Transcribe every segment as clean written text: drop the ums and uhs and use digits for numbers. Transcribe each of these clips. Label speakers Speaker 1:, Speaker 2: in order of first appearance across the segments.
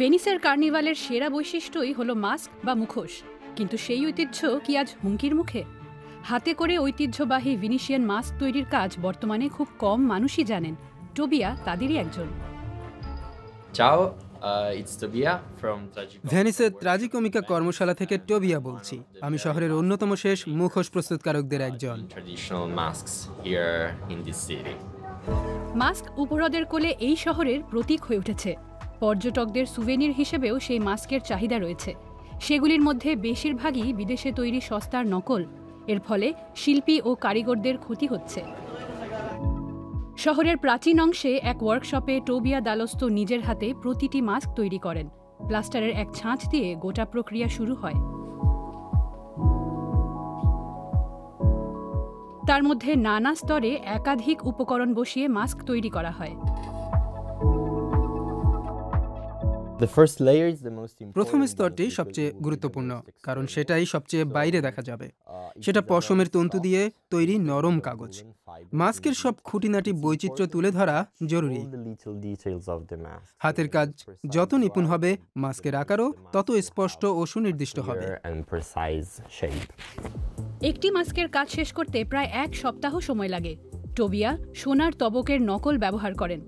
Speaker 1: ভেনিসের কার্নিভালের সেরা বৈশিষ্ট্যই হলো মাস্ক বা মুখোশ, কিন্তু সেই ঐতিহ্য কি আজ হুমকির মুখে? হাতে করে ঐতিহ্যবাহী ভেনিসিয়ান মাস্ক তৈরির কাজ বর্তমানে খুব কম মানুষই জানেন। টোবিয়া তাদেরই একজন।
Speaker 2: ভেনিসের ট্রাজিকমিকা কর্মশালা থেকে টোবিয়া বলছি। আমি শহরের অন্যতম শেষ মুখোশ প্রস্তুতকারকদের একজন।
Speaker 1: মাস্ক উপহ্রদের কোলে এই শহরের প্রতীক হয়ে উঠেছে। পর্যটকদের সুভেনির হিসেবেও সেই মাস্কের চাহিদা রয়েছে। সেগুলির মধ্যে বেশিরভাগই বিদেশে তৈরি সস্তার নকল। এর ফলে শিল্পী ও কারিগরদের ক্ষতি হচ্ছে। শহরের প্রাচীন অংশে এক ওয়ার্কশপে টোবিয়া দালস্তো নিজের হাতে প্রতিটি মাস্ক তৈরি করেন। প্লাস্টারের এক ছাঁচ দিয়ে গোটা প্রক্রিয়া শুরু হয়। তার মধ্যে নানা স্তরে একাধিক উপকরণ বসিয়ে মাস্ক তৈরি করা হয়।
Speaker 2: প্রথম স্তরটি সবচেয়ে গুরুত্বপূর্ণ, কারণ সেটাই সবচেয়ে বাইরে দেখা যাবে। সেটা পশমের তন্তু দিয়ে তৈরি নরম কাগজ। মাস্কের সব খুঁটিনাটি বৈচিত্র্য তুলে ধরা জরুরি। হাতের কাজ যত নিপুণ হবে, মাস্কের আকারও তত স্পষ্ট ও সুনির্দিষ্ট হবে।
Speaker 1: একটি মাস্কের কাজ শেষ করতে প্রায় 1 সপ্তাহ সময় লাগে। টোবিয়া সোনার তবকের নকল ব্যবহার করেন।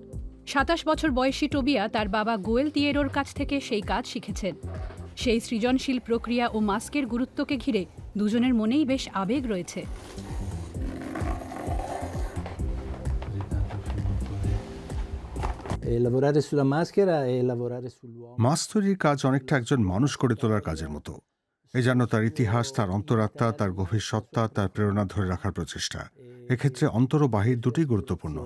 Speaker 1: 27 বছর বয়সী টোবিয়া তার বাবা গোয়েল তিয়েরোর কাছ থেকে সেই কাজ শিখেছেন। সেই সৃজনশীল প্রক্রিয়া ও মাস্কের গুরুত্বকে ঘিরে দুজনের মনেই বেশ আবেগ রয়েছে।
Speaker 3: মাস্ক তৈরির কাজ অনেকটা একজন মানুষ করে তোলার কাজের মতো। এই জন্য তার ইতিহাস, তার অন্তরাত্মা, তার গভীর সত্তা, তার প্রেরণা ধরে রাখার প্রচেষ্টা। এক্ষেত্রে অন্তর ও বাহির দুটোই গুরুত্বপূর্ণ।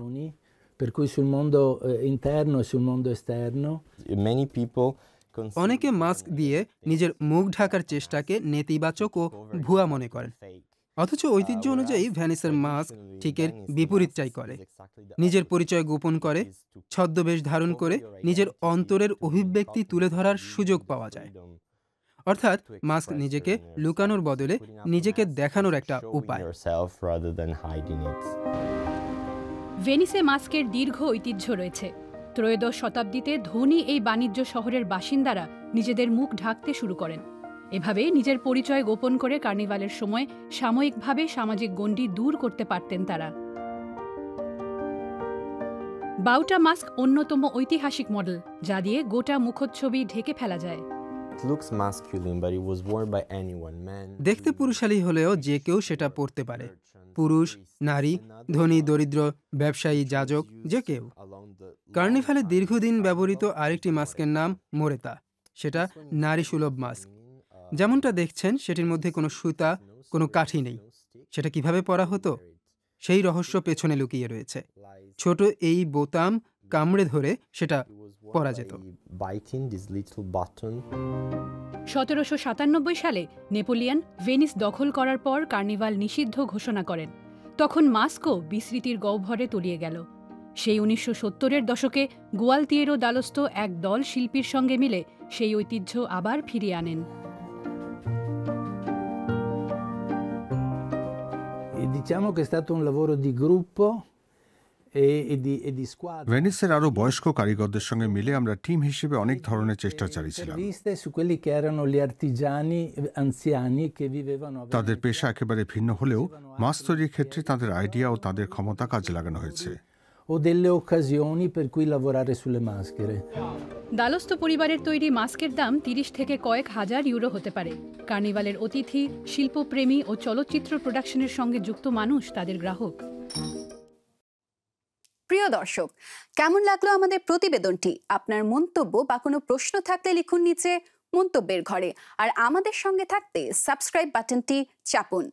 Speaker 2: অনেকে মাস্ক দিয়ে নিজের মুখ ঢাকার চেষ্টাকে নেতিবাচক ও ভুয়া মনে করেন, অথচ ঐতিহ্য অনুযায়ী ভেনিসের মাস্ক ঠিক এর বিপরীতটাই করে। নিজের পরিচয় গোপন করে, ছদ্মবেশ ধারণ করে নিজের অন্তরের অভিব্যক্তি তুলে ধরার সুযোগ পাওয়া যায়। অর্থাৎ মাস্ক নিজেকে লুকানোর বদলে নিজেকে দেখানোর একটা উপায়।
Speaker 1: ভেনিসে মাস্কের দীর্ঘ ঐতিহ্য রয়েছে। ত্রয়োদশ শতাব্দীতে ধনী এই বাণিজ্য শহরের বাসিন্দারা নিজেদের মুখ ঢাকতে শুরু করেন। এভাবে নিজের পরিচয় গোপন করে কার্নিভালের সময় সাময়িকভাবে সামাজিক গণ্ডি দূর করতে পারতেন তারা। বাউটা মাস্ক অন্যতম ঐতিহাসিক মডেল, যা দিয়ে গোটা মুখচ্ছবি ঢেকে ফেলা যায়।
Speaker 2: দেখতে পুরুষালী হলেও যে কেউ সেটা পরতে পারে। পুরুষ, নারী, ধনী, দরিদ্র, ব্যবসায়ী, যাজক, যে কেউ। কার্নিভালে দীর্ঘদিন ব্যবহৃত আরেকটি মাস্কের নাম মোরেতা। সেটা নারী সুলভ মাস্ক। যেমনটা দেখছেন, সেটির মধ্যে কোনো সুতা, কোনো কাঠি নেই। সেটা কিভাবে পরা হতো, সেই রহস্য পেছনে লুকিয়ে রয়েছে। ছোট এই বোতাম কামড়ে ধরে সেটা পরা যেত।
Speaker 1: 1797 সালে নেপোলিয়ন ভেনিস দখল করার পর কার্নিভাল নিষিদ্ধ ঘোষণা করেন। তখন মাস্কও বিস্মৃতির গহ্বরে তলিয়ে গেল। সেই 1970-এর দশকে গুয়ালতিয়েরো দালস্তো এক দল শিল্পীর সঙ্গে মিলে সেই ঐতিহ্য আবার ফিরিয়ে আনেন।
Speaker 4: Diciamo che è stato un lavoro di gruppo
Speaker 3: ভেনিসের আরো বয়স্ক কারিগরদের সঙ্গে মিলে আমরা টিম হিসেবে অনেক ধরনের চেষ্টা চালিয়েছিলাম। তাদের পেশা একেবারে ভিন্ন হলেও মাস্ক তৈরির ক্ষেত্রে তাদের আইডিয়া ও তাদের ক্ষমতা কাজে লাগানো হয়েছে।
Speaker 1: দালস্তো পরিবারের তৈরি মাস্কের দাম 30 থেকে কয়েক হাজার ইউরো হতে পারে। কার্নিভালের অতিথি, শিল্পপ্রেমী ও চলচ্চিত্র প্রোডাকশনের সঙ্গে যুক্ত মানুষ তাদের গ্রাহক।
Speaker 5: প্রিয় দর্শক, কেমন লাগলো আমাদের প্রতিবেদনটি? আপনার মন্তব্য বা কোনো প্রশ্ন থাকলে লিখুন নিচে মন্তব্যের ঘরে। আর আমাদের সঙ্গে থাকতে সাবস্ক্রাইব বাটনটি চাপুন।